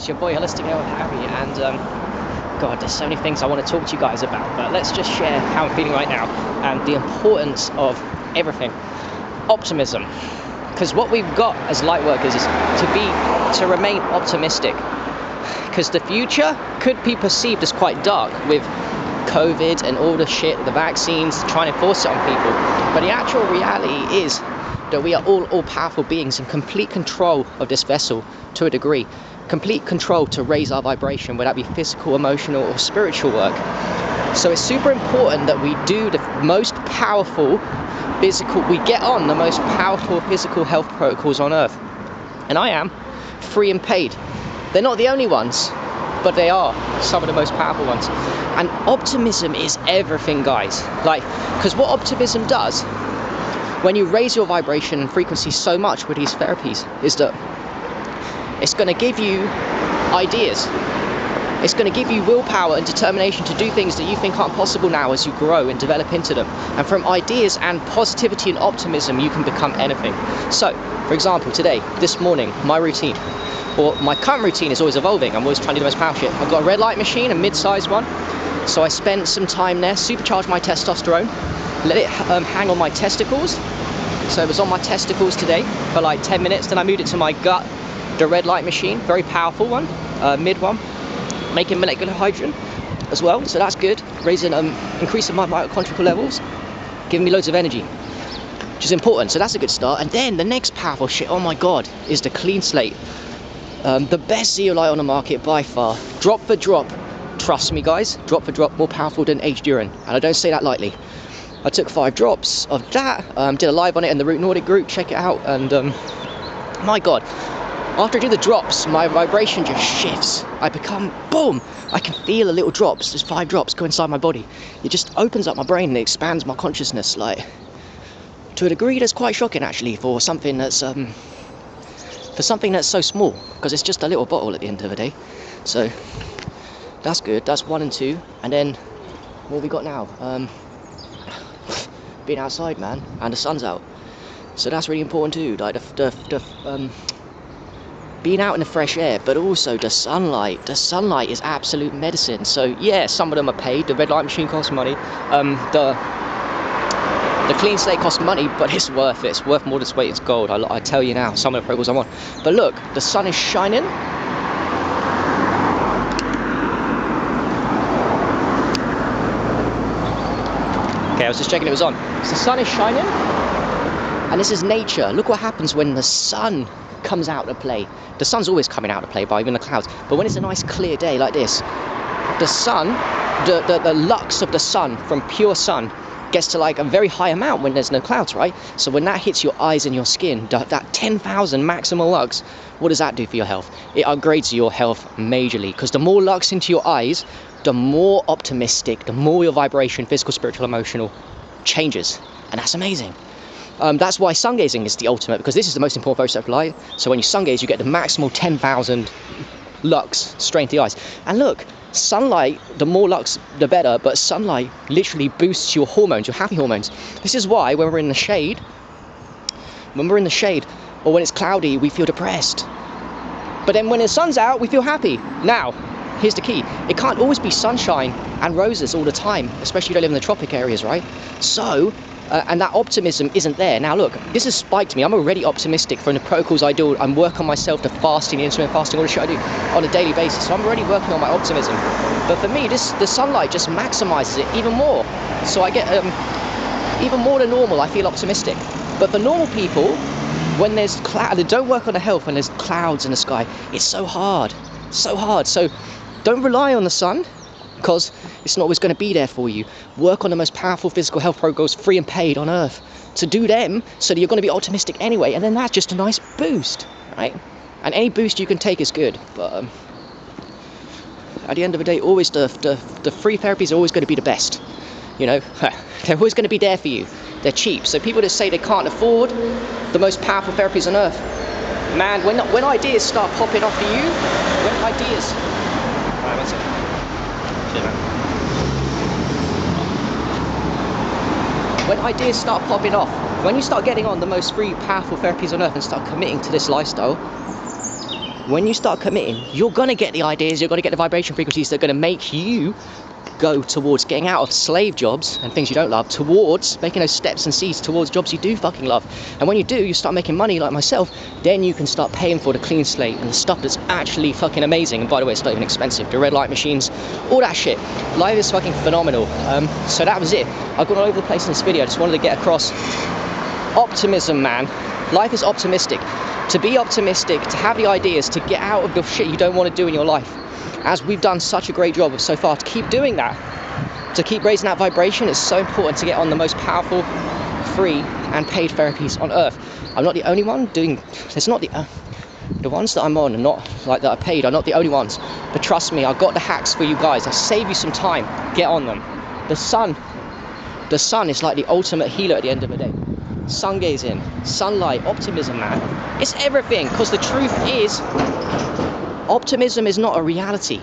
It's your boy holistichealthwithharry, and God, there's so many things I want to talk to you guys about, but let's just share how I'm feeling right now and the importance of everything. Optimism, because what we've got as light workers is to remain optimistic, because the future could be perceived as quite dark with COVID and all the shit, the vaccines trying to force it on people, but the actual reality is that we are all powerful beings in complete control of this vessel to a degree, complete control to raise our vibration, whether that be physical, emotional or spiritual work. So it's super important that we do the most powerful we get on the most powerful physical health protocols on earth, and I am free and paid. They're not the only ones, but they are some of the most powerful ones. And optimism is everything, guys. Because what optimism does when you raise your vibration and frequency so much with these therapies is that it's going to give you ideas. It's going to give you willpower and determination to do things that you think aren't possible now as you grow and develop into them. And from ideas and positivity and optimism, you can become anything. So, for example, today, this morning, my routine, or my current routine is always evolving. I'm always trying to do the most powerful shit. I've got a red light machine, a mid-sized one. So I spent some time there, supercharged my testosterone, let it hang on my testicles. So it was on my testicles today for like 10 minutes. Then I moved it to my gut, the red light machine, very powerful one, mid one, making molecular hydrogen as well. So that's good, increasing my mitochondrial levels, giving me loads of energy, which is important. So that's a good start. And then the next powerful shit, oh my God, is the clean slate. The best zeolite on the market by far, drop for drop. Trust me guys, drop for drop, more powerful than aged urine, and I don't say that lightly. I took 5 drops of that, did a live on it in the Root Nordic group, check it out, and my God, after I do the drops, my vibration just shifts. I become, boom, I can feel the little drops, there's 5 drops go inside my body. It just opens up my brain and it expands my consciousness, like, to a degree that's quite shocking actually for something that's so small, because it's just a little bottle at the end of the day. So that's good. That's 1 and 2. And then what we got now, being outside, man, and the sun's out, so that's really important too. Like being out in the fresh air, but also the sunlight is absolute medicine. So yeah, some of them are paid. The red light machine costs money, the clean slate costs money, but it's worth it. It's worth more than its weight in gold. I tell you now, some of the protocols I'm on. But look, the sun is shining. Okay, I was just checking it was on. So the sun is shining, and this is nature. Look what happens when the sun comes out to play. The sun's always coming out to play by even the clouds. But when it's a nice clear day like this, the sun, the lux of the sun from pure sun gets to like a very high amount when there's no clouds, right? So when that hits your eyes and your skin, that 10,000 maximal lux, what does that do for your health? It upgrades your health majorly, because the more lux into your eyes, the more optimistic, the more your vibration, physical, spiritual, emotional, changes. And that's amazing. That's why sungazing is the ultimate, because this is the most important photosynthetic light. So when you sungaze, you get the maximal 10,000 lux straight into the eyes. And look, sunlight, the more lux the better, but sunlight literally boosts your hormones, your happy hormones. This is why when we're in the shade, or when it's cloudy, we feel depressed. But then when the sun's out, we feel happy. Now, here's the key. It can't always be sunshine and roses all the time, especially if you don't live in the tropic areas, right? So, and that optimism isn't there. Now look, this has spiked me. I'm already optimistic from the protocols I do. I'm working on myself, the fasting, the intermittent fasting, all the shit I do on a daily basis. So I'm already working on my optimism. But for me, the sunlight just maximizes it even more. So I get, even more than normal, I feel optimistic. But for normal people, when there's cloud, they don't work on the health when there's clouds in the sky. It's so hard, so hard. So don't rely on the sun, because it's not always going to be there for you. Work on the most powerful physical health protocols, free and paid on earth, to do them so that you're going to be optimistic anyway, and then that's just a nice boost, right? And any boost you can take is good, but at the end of the day, always the free therapies are always going to be the best. You know, they're always going to be there for you. They're cheap. So people that say they can't afford the most powerful therapies on earth, man, when ideas start popping off for you, when ideas start popping off, when you start getting on the most free, powerful therapies on earth and start committing to this lifestyle, when you start committing, you're going to get the ideas, you're going to get the vibration frequencies that are going to make you go towards getting out of slave jobs and things you don't love, towards making those steps and seeds towards jobs you do fucking love. And when you do, you start making money like myself, then you can start paying for the clean slate and the stuff that's actually fucking amazing. And by the way, it's not even expensive. The red light machines, all that shit. Life is fucking phenomenal. So that was it. I've gone all over the place in this video. I just wanted to get across optimism, man. Life is optimistic. To be optimistic, to have the ideas, to get out of the shit you don't want to do in your life. As we've done such a great job of so far, to keep doing that, to keep raising that vibration, it's so important to get on the most powerful, free and paid therapies on earth. I'm not the only one doing, it's not the ones that I'm on and not like that are paid are not the only ones. But trust me, I've got the hacks for you guys. I'll save you some time. Get on them. The sun is like the ultimate healer at the end of the day. Sungazing, sunlight, optimism, man. It's everything, because the truth is, optimism is not a reality.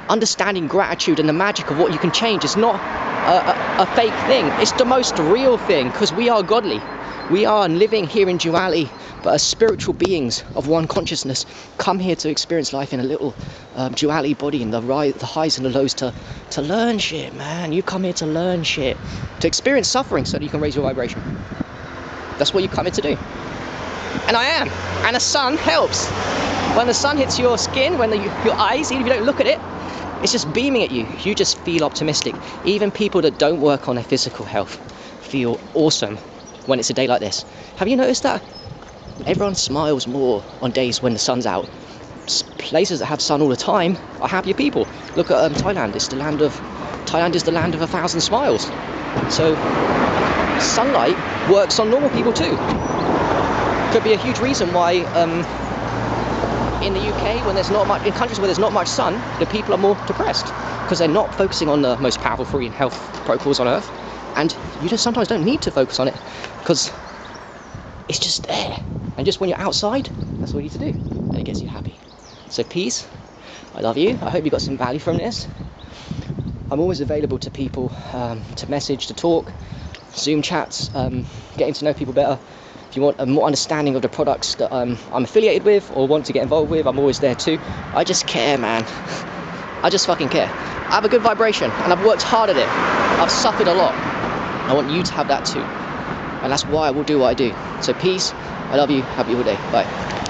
Understanding gratitude and the magic of what you can change is not a fake thing. It's the most real thing, because we are godly. We are living here in duality, but as spiritual beings of one consciousness, come here to experience life in a little duality body, and the highs and the lows, to learn shit, man. You come here to learn shit, to experience suffering so that you can raise your vibration. That's what you come here to do. And I am. And the sun helps. When the sun hits your skin, when your eyes, even if you don't look at it, it's just beaming at you. You just feel optimistic. Even people that don't work on their physical health feel awesome when it's a day like this. Have you noticed that? Everyone smiles more on days when the sun's out. Places that have sun all the time are happier people. Look at Thailand. Thailand is the land of 1,000 smiles. So sunlight works on normal people too. Could be a huge reason why in the UK, when there's not much, in countries where there's not much sun, the people are more depressed, because they're not focusing on the most powerful free and health protocols on earth. And you just sometimes don't need to focus on it, because it's just there. And just when you're outside, that's what you need to do, and it gets you happy. So peace. I love you. I hope you got some value from this. I'm always available to people, to message, to talk, Zoom chats, getting to know people better. If you want a more understanding of the products that I'm affiliated with or want to get involved with, I'm always there too. I just care, man. I just fucking care. I have a good vibration and I've worked hard at it. I've suffered a lot. I want you to have that too. And that's why I will do what I do. So peace. I love you. Have a good day. Bye.